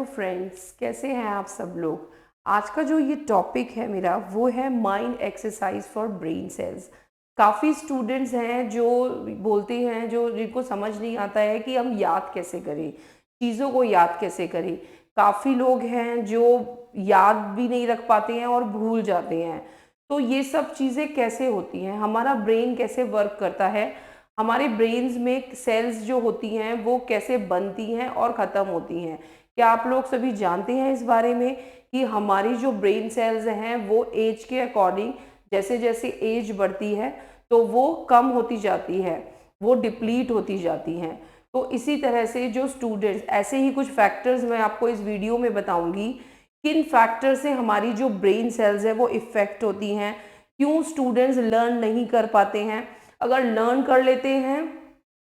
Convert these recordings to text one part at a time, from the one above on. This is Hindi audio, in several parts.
फ्रेंड्स, कैसे हैं आप सब लोग। आज का जो ये टॉपिक है मेरा वो है mind exercise for brain cells. काफ़ी स्टूडेंट्स हैं जो बोलते हैं, जो जिनको समझ नहीं आता है कि हम याद कैसे करें, चीज़ों को याद कैसे करें। काफ़ी लोग हैं जो याद भी नहीं रख पाते हैं और भूल जाते हैं। तो ये सब चीज़ें कैसे होती हैं, हमारा ब्रेन कैसे वर्क करता है, हमारे ब्रेन्स में सेल्स जो होती हैं वो कैसे बनती हैं और ख़त्म होती हैं। क्या आप लोग सभी जानते हैं इस बारे में कि हमारी जो ब्रेन सेल्स हैं वो एज के अकॉर्डिंग, जैसे जैसे एज बढ़ती है तो वो कम होती जाती है, वो डिप्लीट होती जाती हैं। तो इसी तरह से जो स्टूडेंट्स, ऐसे ही कुछ फैक्टर्स मैं आपको इस वीडियो में बताऊंगी, किन फैक्टर से हमारी जो ब्रेन सेल्स है वो इफ़ेक्ट होती हैं, क्यों स्टूडेंट्स लर्न नहीं कर पाते हैं, अगर लर्न कर लेते हैं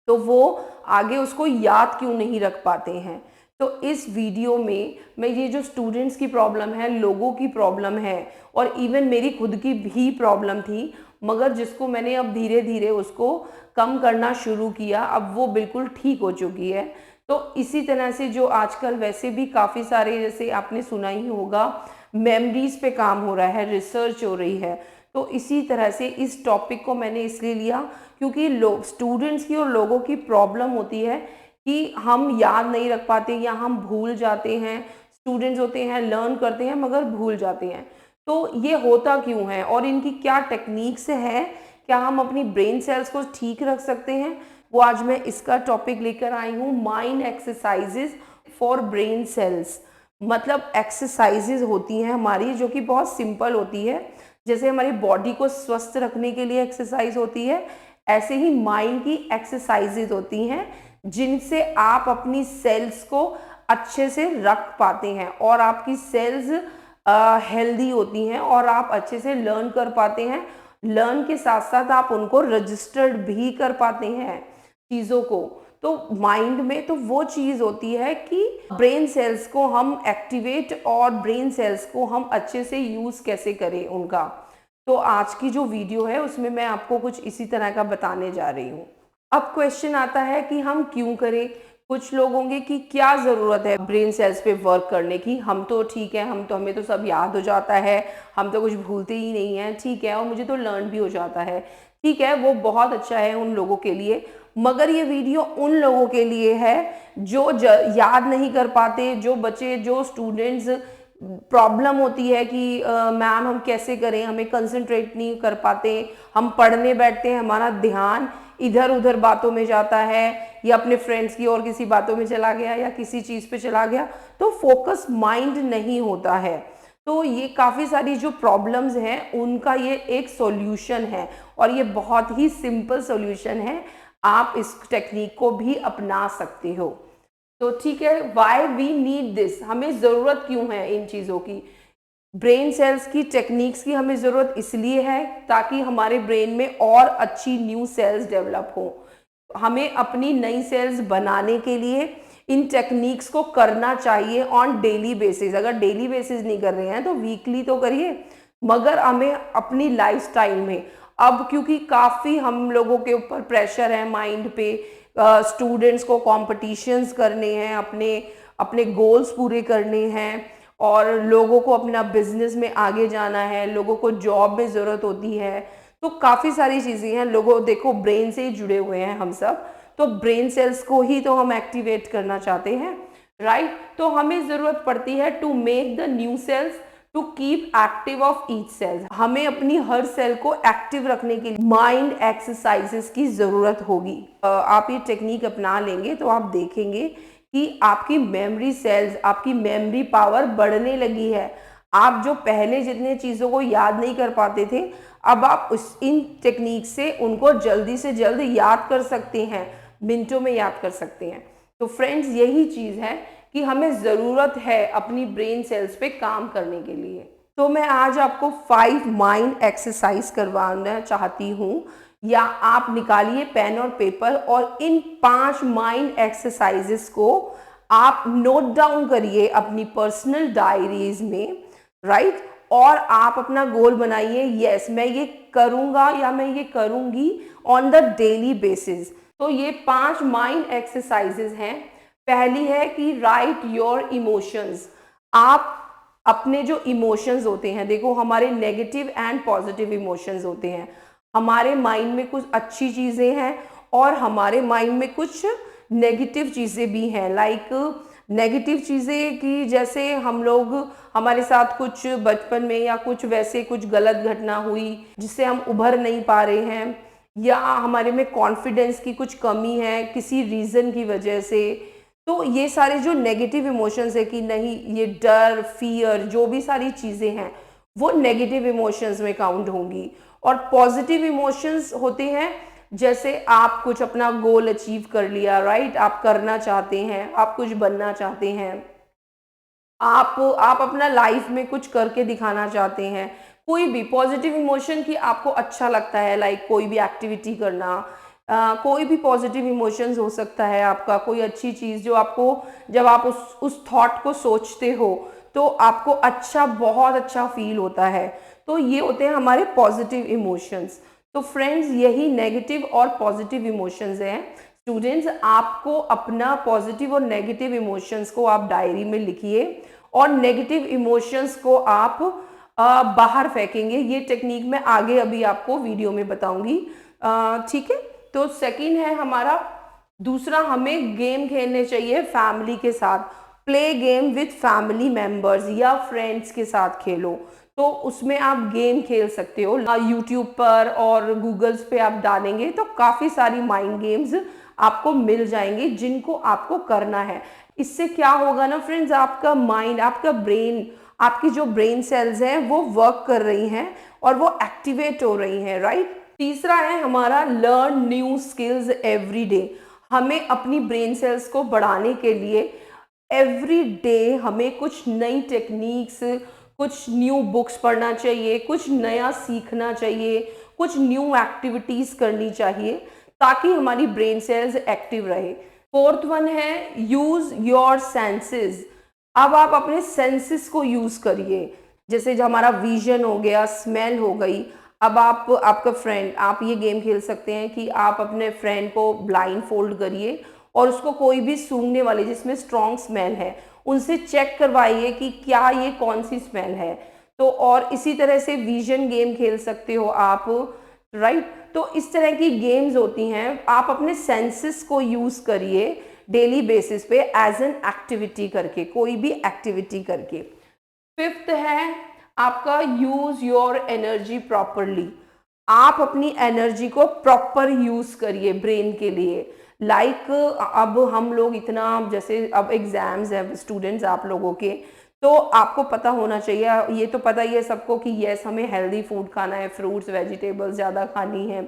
तो वो आगे उसको याद क्यों नहीं रख पाते हैं। तो इस वीडियो में मैं ये जो स्टूडेंट्स की प्रॉब्लम है, लोगों की प्रॉब्लम है, और इवन मेरी खुद की भी प्रॉब्लम थी, मगर जिसको मैंने अब धीरे धीरे उसको कम करना शुरू किया, अब वो बिल्कुल ठीक हो चुकी है। तो इसी तरह से जो आजकल वैसे भी काफ़ी सारे, जैसे आपने सुना ही होगा, मेमोरीज पे काम हो रहा है, रिसर्च हो रही है। तो इसी तरह से इस टॉपिक को मैंने इसलिए लिया क्योंकि लोग, स्टूडेंट्स की और लोगों की प्रॉब्लम होती है कि हम याद नहीं रख पाते या हम भूल जाते हैं। स्टूडेंट्स होते हैं, लर्न करते हैं मगर भूल जाते हैं। तो ये होता क्यों है और इनकी क्या टेक्निक्स है, क्या हम अपनी ब्रेन सेल्स को ठीक रख सकते हैं, वो आज मैं इसका टॉपिक लेकर आई हूँ। Mind exercises for brain cells, मतलब एक्सरसाइजेज होती हैं हमारी जो कि बहुत सिंपल होती है। जैसे हमारी बॉडी को स्वस्थ रखने के लिए एक्सरसाइज होती है, ऐसे ही माइंड की एक्सरसाइजेज होती हैं जिनसे आप अपनी सेल्स को अच्छे से रख पाते हैं और आपकी सेल्स हेल्दी होती हैं और आप अच्छे से लर्न कर पाते हैं। लर्न के साथ साथ आप उनको रजिस्टर्ड भी कर पाते हैं चीज़ों को। तो माइंड में तो वो चीज़ होती है कि ब्रेन सेल्स को हम एक्टिवेट और ब्रेन सेल्स को हम अच्छे से यूज़ कैसे करें उनका। तो आज की जो वीडियो है उसमें मैं आपको कुछ इसी तरह का बताने जा रही हूँ। अब क्वेश्चन आता है कि हम क्यों करें। कुछ लोग होंगे कि क्या ज़रूरत है ब्रेन सेल्स पे वर्क करने की, हम तो ठीक है, हमें तो सब याद हो जाता है, हम तो कुछ भूलते ही नहीं हैं, ठीक है, और मुझे तो लर्न भी हो जाता है, ठीक है, वो बहुत अच्छा है उन लोगों के लिए। मगर ये वीडियो उन लोगों के लिए है जो याद नहीं कर पाते, जो बच्चे, जो स्टूडेंट्स, प्रॉब्लम होती है कि मैम हम कैसे करें, हमें कंसंट्रेट नहीं कर पाते, हम पढ़ने बैठते हैं, हमारा ध्यान इधर उधर बातों में जाता है या अपने फ्रेंड्स की और किसी बातों में चला गया या किसी चीज़ पे चला गया, तो फोकस माइंड नहीं होता है। तो ये काफ़ी सारी जो प्रॉब्लम्स हैं उनका ये एक सॉल्यूशन है और ये बहुत ही सिंपल सॉल्यूशन है, आप इस टेक्निक को भी अपना सकते हो। तो ठीक है, वाई वी नीड दिस, हमें ज़रूरत क्यों है इन चीज़ों की। ब्रेन सेल्स की टेक्निक्स की हमें ज़रूरत इसलिए है ताकि हमारे ब्रेन में और अच्छी न्यू सेल्स डेवलप हो। हमें अपनी नई सेल्स बनाने के लिए इन टेक्निक्स को करना चाहिए ऑन डेली बेसिस। अगर डेली बेसिस नहीं कर रहे हैं तो वीकली तो करिए, मगर हमें अपनी लाइफस्टाइल में, अब क्योंकि काफ़ी हम लोगों के ऊपर प्रेशर है माइंड पे, स्टूडेंट्स को कॉम्पिटिशन्स करने हैं, अपने अपने गोल्स पूरे करने हैं, और लोगों को अपना बिजनेस में आगे जाना है, लोगों को जॉब में ज़रूरत होती है। तो काफ़ी सारी चीज़ें हैं, लोगों, देखो ब्रेन से ही जुड़े हुए हैं हम सब, तो ब्रेन सेल्स को ही तो हम एक्टिवेट करना चाहते हैं, राइट। तो हमें ज़रूरत पड़ती है to make the new cells, to keep active of each cells. हमें अपनी हर सेल को एक्टिव रखने के लिए माइंड एक्सरसाइजेस की ज़रूरत होगी। आप ये टेक्निक अपना लेंगे तो आप देखेंगे कि आपकी मेमोरी सेल्स, आपकी मेमोरी पावर बढ़ने लगी है। आप जो पहले जितने चीज़ों को याद नहीं कर पाते थे, अब आप इन टेक्निक से उनको जल्दी से जल्द याद कर सकते हैं, मिनटों में याद कर सकते हैं। तो फ्रेंड्स, यही चीज़ है कि हमें ज़रूरत है अपनी ब्रेन सेल्स पे काम करने के लिए। तो मैं आज आपको 5 माइंड एक्सरसाइज करवाना चाहती हूँ, या आप निकालिए पेन और पेपर और इन 5 माइंड एक्सरसाइजेस को आप नोट डाउन करिए अपनी पर्सनल डायरीज में, राइट। और आप अपना गोल बनाइए, यस मैं ये करूँगा या मैं ये करूँगी ऑन द डेली बेसिस। तो ये 5 माइंड एक्सरसाइजेस हैं। पहली है कि राइट योर इमोशंस। आप अपने जो इमोशंस होते हैं, देखो हमारे नेगेटिव एंड पॉजिटिव इमोशंस होते हैं। हमारे माइंड में कुछ अच्छी चीज़ें हैं और हमारे माइंड में कुछ नेगेटिव चीज़ें भी हैं। लाइक नेगेटिव चीज़ें कि जैसे हम लोग, हमारे साथ कुछ बचपन में या कुछ वैसे कुछ गलत घटना हुई जिससे हम उभर नहीं पा रहे हैं, या हमारे में कॉन्फिडेंस की कुछ कमी है किसी रीज़न की वजह से। तो ये सारे जो नेगेटिव इमोशंस है कि नहीं, ये डर, फियर, जो भी सारी चीज़ें हैं वो नेगेटिव इमोशंस में काउंट होंगी। और पॉजिटिव इमोशंस होते हैं जैसे आप कुछ अपना गोल अचीव कर लिया, राइट, आप करना चाहते हैं, आप कुछ बनना चाहते हैं, आप अपना लाइफ में कुछ करके दिखाना चाहते हैं। कोई भी पॉजिटिव इमोशन की आपको अच्छा लगता है, लाइक कोई भी एक्टिविटी करना, कोई भी पॉजिटिव इमोशंस हो सकता है आपका, कोई अच्छी चीज़ जो आपको, जब आप उस थॉट को सोचते हो तो आपको अच्छा, बहुत अच्छा फील होता है। तो ये होते हैं हमारे पॉजिटिव इमोशंस। तो फ्रेंड्स, यही नेगेटिव और पॉजिटिव इमोशंस हैं। स्टूडेंट्स, आपको अपना पॉजिटिव और नेगेटिव इमोशंस को आप डायरी में लिखिए और नेगेटिव इमोशंस को आप बाहर फेंकेंगे। ये टेक्निक मैं आगे अभी आपको वीडियो में बताऊंगी। ठीक है। तो सेकंड है हमारा दूसरा, हमें गेम खेलने चाहिए फैमिली के साथ। Play game with family members या फ्रेंड्स के साथ खेलो। तो उसमें आप गेम खेल सकते हो। यूट्यूब पर और गूगल्स पे आप डालेंगे तो काफ़ी सारी माइंड गेम्स आपको मिल जाएंगे जिनको आपको करना है। इससे क्या होगा ना फ्रेंड्स, आपका माइंड, आपका ब्रेन, आपकी जो ब्रेन सेल्स हैं वो वर्क कर रही हैं और वो एक्टिवेट हो रही हैं, राइट। तीसरा है हमारा learn new skills every day. हमें अपनी ब्रेन सेल्स को बढ़ाने के लिए एवरी डे हमें कुछ नई टेक्निक्स, कुछ न्यू बुक्स पढ़ना चाहिए, कुछ नया सीखना चाहिए, कुछ न्यू एक्टिविटीज़ करनी चाहिए ताकि हमारी ब्रेन सेल्स एक्टिव रहे। फोर्थ वन है यूज़ योर सेंसेस। अब आप अपने सेंसेस को यूज़ करिए। जैसे जो हमारा विजन हो गया, स्मेल हो गई। अब आपका फ्रेंड, आप ये गेम खेल सकते हैं कि आप अपने फ्रेंड को ब्लाइंड फोल्ड करिए और उसको कोई भी सूंघने वाली जिसमें स्ट्रॉन्ग स्मेल है उनसे चेक करवाइए कि क्या ये कौन सी स्मेल है। तो और इसी तरह से विजन गेम खेल सकते हो आप, राइट। तो इस तरह की गेम्स होती हैं। आप अपने सेंसेस को यूज़ करिए डेली बेसिस पे एज एन एक्टिविटी करके, कोई भी एक्टिविटी करके। फिफ्थ है आपका यूज़ योर एनर्जी प्रॉपरली। आप अपनी एनर्जी को प्रॉपर यूज़ करिए ब्रेन के लिए। लाइक अब हम लोग इतना, जैसे अब एग्ज़ाम्स हैं स्टूडेंट्स आप लोगों के, तो आपको पता होना चाहिए, ये तो पता ही है सबको कि यस हमें हेल्दी फूड खाना है, फ्रूट्स वेजिटेबल्स ज़्यादा खानी है,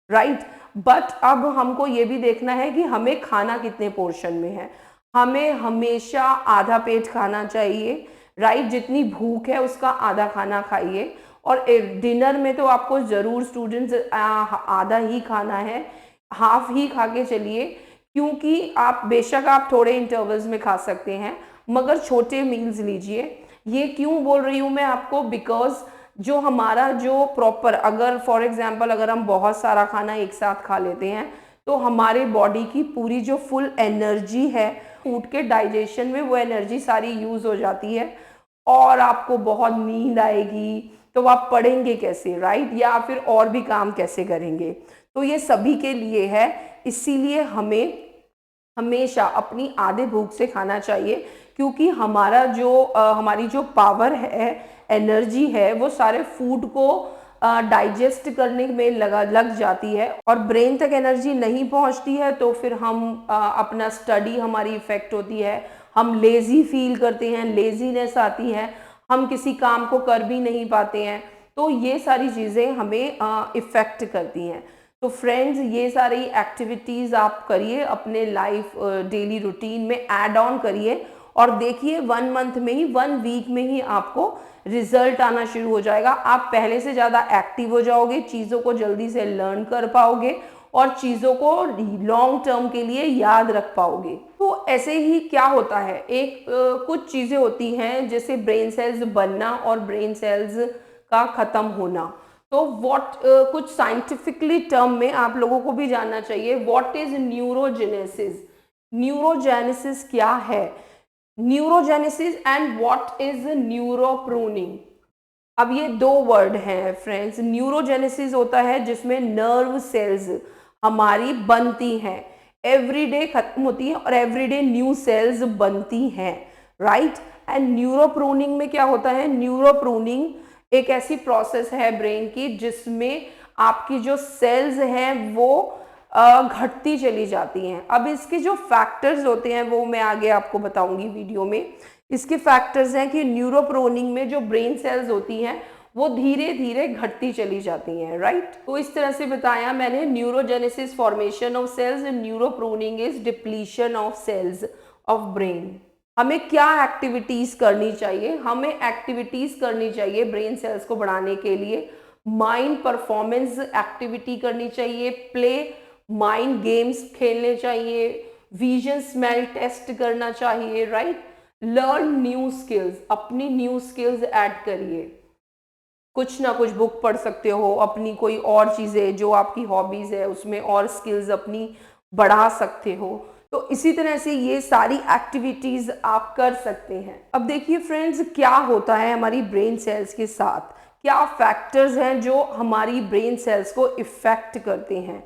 राइट। बट अब हमको ये भी देखना है कि हमें खाना कितने पोर्शन में है। हमें हमेशा आधा पेट खाना चाहिए, राइट। जितनी भूख है उसका आधा खाना खाइए। और डिनर में तो आपको ज़रूर स्टूडेंट्स आधा ही खाना है, हाफ ही खा के चलिए। क्योंकि आप बेशक आप थोड़े इंटरवल्स में खा सकते हैं मगर छोटे मील्स लीजिए। ये क्यों बोल रही हूँ मैं आपको, बिकॉज जो हमारा जो प्रॉपर, अगर फॉर एग्जांपल अगर हम बहुत सारा खाना एक साथ खा लेते हैं तो हमारे बॉडी की पूरी जो फुल एनर्जी है फूड के डाइजेशन में, वो एनर्जी सारी यूज़ हो जाती है और आपको बहुत नींद आएगी। तो आप पढ़ेंगे कैसे, राइट, या फिर और भी काम कैसे करेंगे। तो ये सभी के लिए है, इसीलिए हमें हमेशा अपनी आधे भूख से खाना चाहिए। क्योंकि हमारी जो पावर है, एनर्जी है, वो सारे फूड को डाइजेस्ट करने में लग जाती है और ब्रेन तक एनर्जी नहीं पहुंचती है तो फिर हम अपना स्टडी, हमारी इफ़ेक्ट होती है, हम लेज़ी फील करते हैं, लेज़ीनेस आती है, हम किसी काम को कर भी नहीं पाते हैं। तो ये सारी चीज़ें हमें इफ़ेक्ट करती हैं। तो फ्रेंड्स, ये सारी एक्टिविटीज़ आप करिए अपने लाइफ डेली रूटीन में ऐड ऑन करिए और देखिए 1 मंथ में ही, 1 वीक में ही आपको रिजल्ट आना शुरू हो जाएगा। आप पहले से ज़्यादा एक्टिव हो जाओगे, चीज़ों को जल्दी से लर्न कर पाओगे और चीज़ों को लॉन्ग टर्म के लिए याद रख पाओगे। तो ऐसे ही क्या होता है, कुछ चीज़ें होती हैं जैसे ब्रेन सेल्स बनना और ब्रेन सेल्स का ख़त्म होना। तो कुछ साइंटिफिकली टर्म में आप लोगों को भी जानना चाहिए, व्हाट इज न्यूरोजेनेसिस। न्यूरोजेनेसिस क्या है, न्यूरोजेनेसिस एंड व्हाट इज न्यूरोप्रूनिंग। अब ये दो वर्ड हैं फ्रेंड्स। न्यूरोजेनेसिस होता है जिसमें नर्व सेल्स हमारी बनती हैं, एवरीडे खत्म होती है और एवरीडे न्यू सेल्स बनती हैं, राइट। एंड न्यूरोप्रूनिंग में क्या होता है, न्यूरोप्रूनिंग एक ऐसी प्रोसेस है ब्रेन की जिसमें आपकी जो सेल्स हैं वो घटती चली जाती हैं। अब इसके जो फैक्टर्स होते हैं वो मैं आगे आपको बताऊंगी वीडियो में। इसके फैक्टर्स हैं कि न्यूरोप्रोनिंग में जो ब्रेन सेल्स होती हैं वो धीरे धीरे घटती चली जाती हैं, राइट। तो इस तरह से बताया मैंने, neurogenesis formation of cells, neuropruning is depletion of cells of brain. हमें क्या एक्टिविटीज करनी चाहिए, हमें एक्टिविटीज करनी चाहिए ब्रेन सेल्स को बढ़ाने के लिए। माइंड परफॉर्मेंस एक्टिविटी करनी चाहिए, प्ले माइंड गेम्स खेलने चाहिए, विजन स्मेल टेस्ट करना चाहिए, राइट। लर्न न्यू स्किल्स, अपनी न्यू स्किल्स ऐड करिए, कुछ ना कुछ बुक पढ़ सकते हो, अपनी कोई और चीज़ें जो आपकी हॉबीज़ है उसमें और स्किल्स अपनी बढ़ा सकते हो। तो इसी तरह से ये सारी एक्टिविटीज़ आप कर सकते हैं। अब देखिए फ्रेंड्स, क्या होता है हमारी ब्रेन सेल्स के साथ, क्या फैक्टर्स हैं जो हमारी ब्रेन सेल्स को इफ़ेक्ट करते हैं,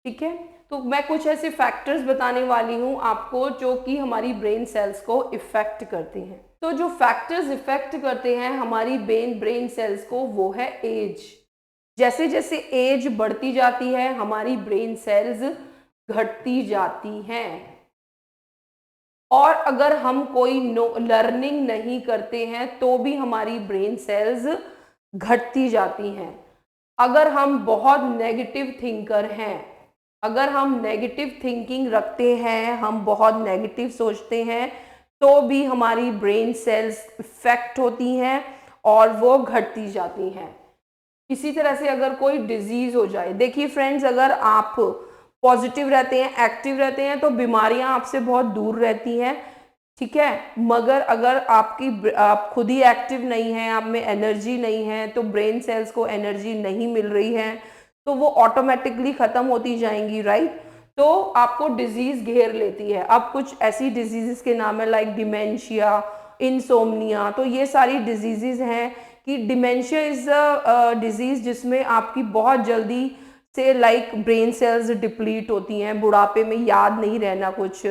ठीक है। तो मैं कुछ ऐसे फैक्टर्स बताने वाली हूँ आपको जो कि हमारी ब्रेन सेल्स को इफ़ेक्ट करते हैं। तो जो फैक्टर्स इफ़ेक्ट करते हैं हमारी ब्रेन सेल्स को वो है एज। जैसे जैसे एज बढ़ती जाती है हमारी ब्रेन सेल्स घटती जाती हैं। और अगर हम कोई लर्निंग नहीं करते हैं तो भी हमारी ब्रेन सेल्स घटती जाती हैं। अगर हम बहुत नेगेटिव थिंकर हैं, अगर हम नेगेटिव थिंकिंग रखते हैं, हम बहुत नेगेटिव सोचते हैं, तो भी हमारी ब्रेन सेल्स इफेक्ट होती हैं और वो घटती जाती हैं। इसी तरह से अगर कोई डिजीज हो जाए, देखिए फ्रेंड्स, अगर आप पॉजिटिव रहते हैं, एक्टिव रहते हैं, तो बीमारियां आपसे बहुत दूर रहती हैं, ठीक है। मगर अगर आप खुद ही एक्टिव नहीं हैं, आप में एनर्जी नहीं है, तो ब्रेन सेल्स को एनर्जी नहीं मिल रही है, तो वो ऑटोमेटिकली ख़त्म होती जाएंगी, राइट। तो आपको डिजीज़ घेर लेती है। अब कुछ ऐसी डिजीज़ के नाम है लाइक डिमेंशिया, इंसोम्निया। तो ये सारी डिजीज़ हैं कि डिमेंशिया इज़ अ डिजीज़ जिसमें आपकी बहुत जल्दी से लाइक ब्रेन सेल्स डिप्लीट होती हैं, बुढ़ापे में याद नहीं रहना कुछ,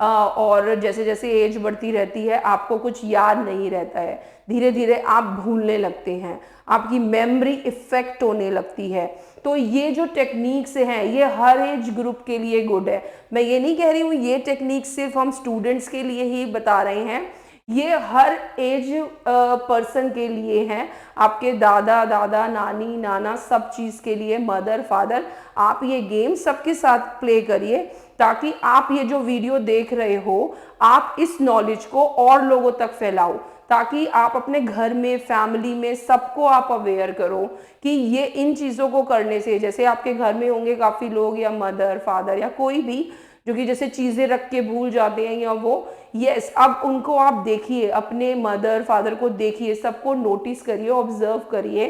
और जैसे जैसे एज बढ़ती रहती है आपको कुछ याद नहीं रहता है, धीरे धीरे आप भूलने लगते हैं, आपकी मेमोरी इफेक्ट होने लगती है। तो ये जो टेक्निक्स हैं ये हर एज ग्रुप के लिए गुड है। मैं ये नहीं कह रही हूँ ये टेक्निक सिर्फ हम स्टूडेंट्स के लिए ही बता रहे हैं, ये हर एज पर्सन के लिए हैं, आपके दादा दादा नानी नाना सब चीज़ के लिए, मदर फादर। आप ये गेम सबके साथ प्ले करिए ताकि आप ये जो वीडियो देख रहे हो आप इस नॉलेज को और लोगों तक फैलाओ, ताकि आप अपने घर में, फैमिली में सबको आप अवेयर करो कि ये इन चीज़ों को करने से, जैसे आपके घर में होंगे काफ़ी लोग या मदर फादर या कोई भी जो कि जैसे चीज़ें रख के भूल जाते हैं या वो, यस, अब उनको आप देखिए, अपने मदर फादर को देखिए, सबको नोटिस करिए, ऑब्जर्व करिए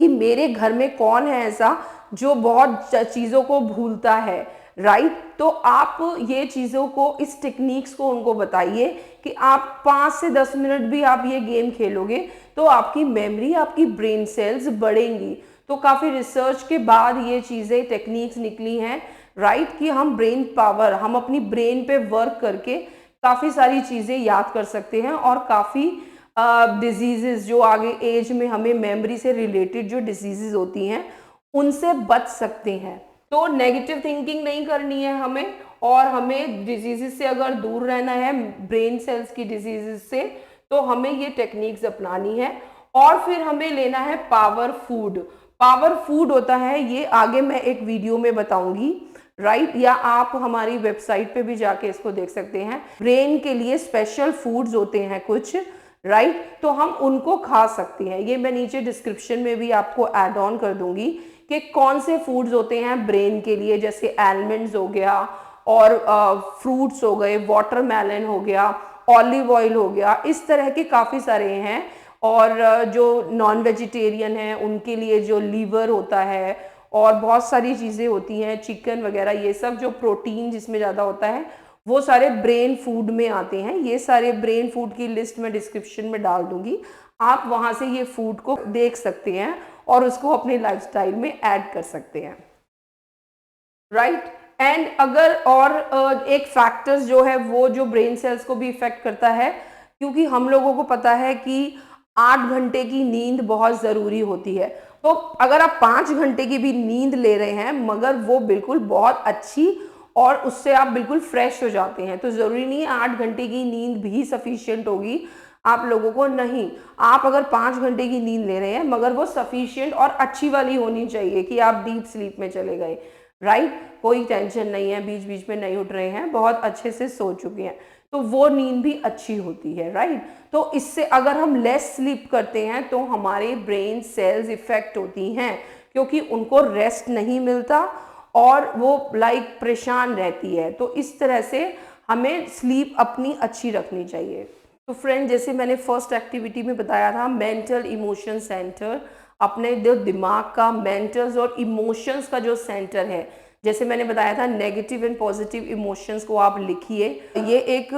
कि मेरे घर में कौन है ऐसा जो बहुत चीज़ों को भूलता है, राइट। तो आप ये चीज़ों को, इस टेक्निक्स को उनको बताइए कि आप 5 से 10 मिनट भी आप ये गेम खेलोगे तो आपकी मेमोरी, आपकी ब्रेन सेल्स बढ़ेंगी। तो काफ़ी रिसर्च के बाद ये चीज़ें, टेक्निक्स निकली हैं, राइट, कि हम ब्रेन पावर, हम अपनी ब्रेन पे वर्क करके काफ़ी सारी चीज़ें याद कर सकते हैं और काफ़ी डिजीज़ जो आगे एज में हमें मेमोरी से रिलेटेड जो डिजीज़ होती हैं उनसे बच सकते हैं। तो नेगेटिव थिंकिंग नहीं करनी है हमें, और हमें डिजीज़ से अगर दूर रहना है, ब्रेन सेल्स की डिजीज़ से, तो हमें ये टेक्निक्स अपनानी है। और फिर हमें लेना है पावर फूड। पावर फूड होता है, ये आगे मैं एक वीडियो में बताऊंगी, राइट, या आप हमारी वेबसाइट पे भी जाके इसको देख सकते हैं। ब्रेन के लिए स्पेशल फूड्स होते हैं कुछ, राइट, तो हम उनको खा सकते हैं। ये मैं नीचे डिस्क्रिप्शन में भी आपको ऐड ऑन कर दूंगी कि कौन से फूड्स होते हैं ब्रेन के लिए, जैसे आलमंड्स हो गया और फ्रूट्स हो गए, वाटरमेलन हो गया, ऑलिव ऑयल हो गया, इस तरह के काफ़ी सारे हैं। और जो नॉन वेजिटेरियन हैं उनके लिए जो लीवर होता है और बहुत सारी चीज़ें होती हैं, चिकन वगैरह, ये सब जो प्रोटीन जिसमें ज़्यादा होता है वो सारे ब्रेन फूड में आते हैं। ये सारे ब्रेन फूड की लिस्ट मैं डिस्क्रिप्शन में डाल दूंगी, आप वहाँ से ये फूड को देख सकते हैं और उसको अपने लाइफस्टाइल में ऐड कर सकते हैं, राइट। एंड अगर और एक फैक्टर्स जो है वो जो ब्रेन सेल्स को भी इफेक्ट करता है, क्योंकि हम लोगों को पता है कि 8 घंटे की नींद बहुत ज़रूरी होती है। तो अगर आप 5 घंटे की भी नींद ले रहे हैं मगर वो बिल्कुल बहुत अच्छी और उससे आप बिल्कुल फ्रेश हो जाते हैं, तो ज़रूरी नहीं है 8 घंटे की नींद भी सफिशियंट होगी आप लोगों को। नहीं, आप अगर 5 घंटे की नींद ले रहे हैं मगर वो सफिशियंट और अच्छी वाली होनी चाहिए कि आप डीप स्लीप में चले गए, राइट। कोई टेंशन नहीं है, बीच बीच में नहीं उठ रहे हैं, बहुत अच्छे से सो चुके हैं, तो वो नींद भी अच्छी होती है, राइट। तो इससे अगर हम लेस स्लीप करते हैं तो हमारे ब्रेन सेल्स इफेक्ट होती हैं, क्योंकि उनको रेस्ट नहीं मिलता और वो परेशान रहती है। तो इस तरह से हमें स्लीप अपनी अच्छी रखनी चाहिए। तो फ्रेंड, जैसे मैंने फर्स्ट एक्टिविटी में बताया था, मेंटल इमोशन सेंटर, अपने जो दिमाग का मेंटल्स और इमोशंस का जो सेंटर है, जैसे मैंने बताया था नेगेटिव एंड पॉजिटिव इमोशंस को आप लिखिए। ये एक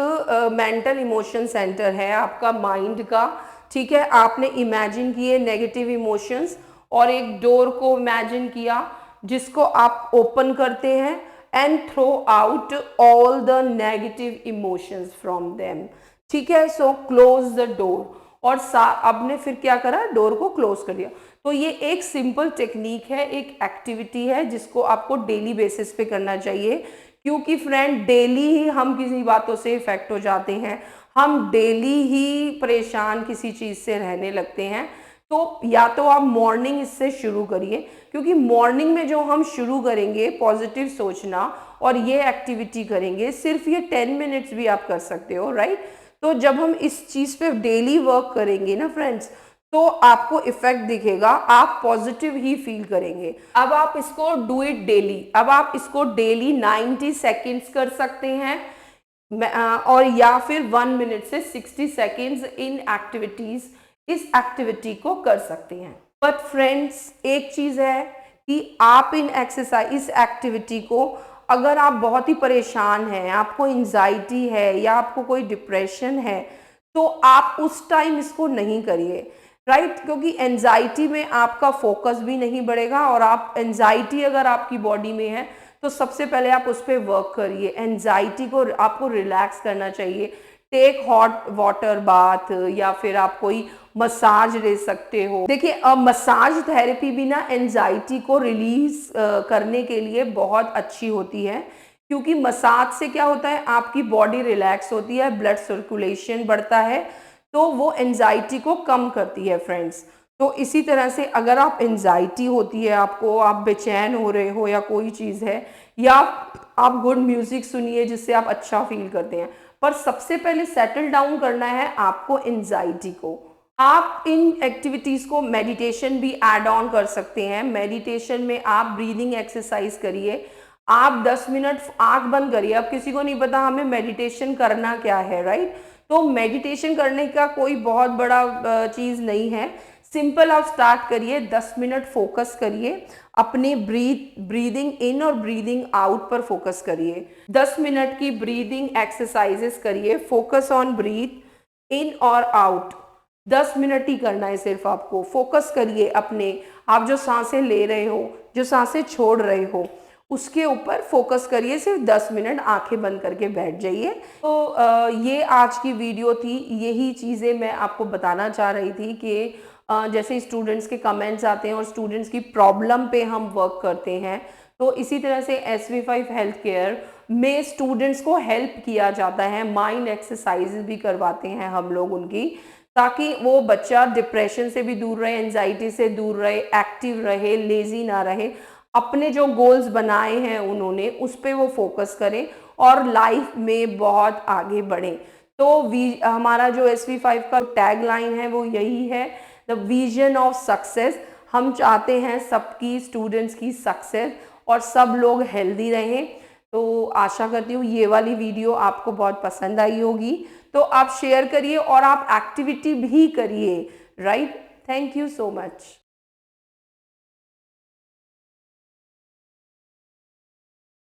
मेंटल इमोशन सेंटर है आपका माइंड का, ठीक है। आपने इमेजिन किए नेगेटिव इमोशंस और एक डोर को इमेजिन किया जिसको आप ओपन करते हैं and throw out all the negative emotions from them, ठीक है। सो क्लोज द डोर, और आपने फिर क्या करा, डोर को क्लोज कर दिया। तो ये एक सिंपल टेक्निक है, एक एक्टिविटी है जिसको आपको डेली बेसिस पे करना चाहिए, क्योंकि फ्रेंड डेली ही हम किसी बातों से इफेक्ट हो जाते हैं, हम डेली ही परेशान किसी चीज़ से रहने लगते हैं। तो या तो आप मॉर्निंग इससे शुरू करिए, क्योंकि मॉर्निंग में जो हम शुरू करेंगे पॉजिटिव सोचना और ये एक्टिविटी करेंगे, सिर्फ ये 10 मिनट्स भी आप कर सकते हो, राइट। तो जब हम इस चीज़ पे डेली वर्क करेंगे ना फ्रेंड्स, तो आपको इफेक्ट दिखेगा, आप पॉजिटिव ही फील करेंगे। अब आप इसको डू इट डेली, अब आप इसको डेली 90 सेकेंड्स कर सकते हैं और या फिर 1 मिनट से 60 सेकेंड्स इन एक्टिविटीज, इस एक्टिविटी को कर सकते हैं। बट फ्रेंड्स, एक चीज़ है कि आप इन एक्सरसाइज, इस एक्टिविटी को अगर आप बहुत ही परेशान हैं, आपको एंजाइटी है या आपको कोई डिप्रेशन है, तो आप उस टाइम इसको नहीं करिए, राइट। क्योंकि एंजाइटी में आपका फोकस भी नहीं बढ़ेगा, और आप एंजाइटी अगर आपकी बॉडी में है तो सबसे पहले आप उस पर वर्क करिए। एंजाइटी को आपको रिलैक्स करना चाहिए, टेक हॉट वाटर बाथ, या फिर आप कोई मसाज ले सकते हो। देखिए, मसाज थेरेपी भी ना एंजाइटी को रिलीज करने के लिए बहुत अच्छी होती है, क्योंकि मसाज से क्या होता है, आपकी बॉडी रिलैक्स होती है, ब्लड सर्कुलेशन बढ़ता है, तो वो एंजाइटी को कम करती है फ्रेंड्स। तो इसी तरह से अगर आप एंजाइटी होती है आपको, आप बेचैन हो रहे हो या कोई चीज़ है, या आप गुड म्यूजिक सुनिए जिससे आप अच्छा फील करते हैं, पर सबसे पहले सेटल डाउन करना है आपको एंजाइटी को। आप इन एक्टिविटीज़ को मेडिटेशन भी ऐड ऑन कर सकते हैं। मेडिटेशन में आप ब्रीदिंग एक्सरसाइज करिए, आप 10 मिनट आंख बंद करिए। अब किसी को नहीं पता हमें मेडिटेशन करना क्या है, राइट। तो मेडिटेशन करने का कोई बहुत बड़ा चीज़ नहीं है, सिंपल आप स्टार्ट करिए, 10 मिनट फोकस करिए, अपने ब्रीदिंग इन और ब्रीदिंग आउट पर फोकस करिए। 10 मिनट की ब्रीदिंग एक्सरसाइजेस करिए, फोकस ऑन ब्रीथ इन और आउट। 10 मिनट ही करना है सिर्फ आपको, फोकस करिए अपने, आप जो सांसें ले रहे हो, जो सांसें छोड़ रहे हो, उसके ऊपर फोकस करिए। सिर्फ 10 मिनट आंखें बंद करके बैठ जाइए। तो ये आज की वीडियो थी, यही चीज़ें मैं आपको बताना चाह रही थी कि जैसे स्टूडेंट्स के कमेंट्स आते हैं और स्टूडेंट्स की प्रॉब्लम पे हम वर्क करते हैं, तो इसी तरह से SV5 हेल्थ केयर में स्टूडेंट्स को हेल्प किया जाता है, माइंड एक्सरसाइजेज भी करवाते हैं हम लोग उनकी, ताकि वो बच्चा डिप्रेशन से भी दूर रहे, एंजाइटी से दूर रहे, एक्टिव रहे, लेजी ना रहे, अपने जो गोल्स बनाए हैं उन्होंने उस पर वो फोकस करें और लाइफ में बहुत आगे बढ़ें। तो हमारा जो SV5 का टैग लाइन है वो यही है, द विजन ऑफ सक्सेस। हम चाहते हैं सबकी, स्टूडेंट्स की सक्सेस और सब लोग हेल्दी रहें। तो आशा करती हूँ ये वाली वीडियो आपको बहुत पसंद आई होगी, तो आप शेयर करिए और आप एक्टिविटी भी करिए, right. Thank you so much.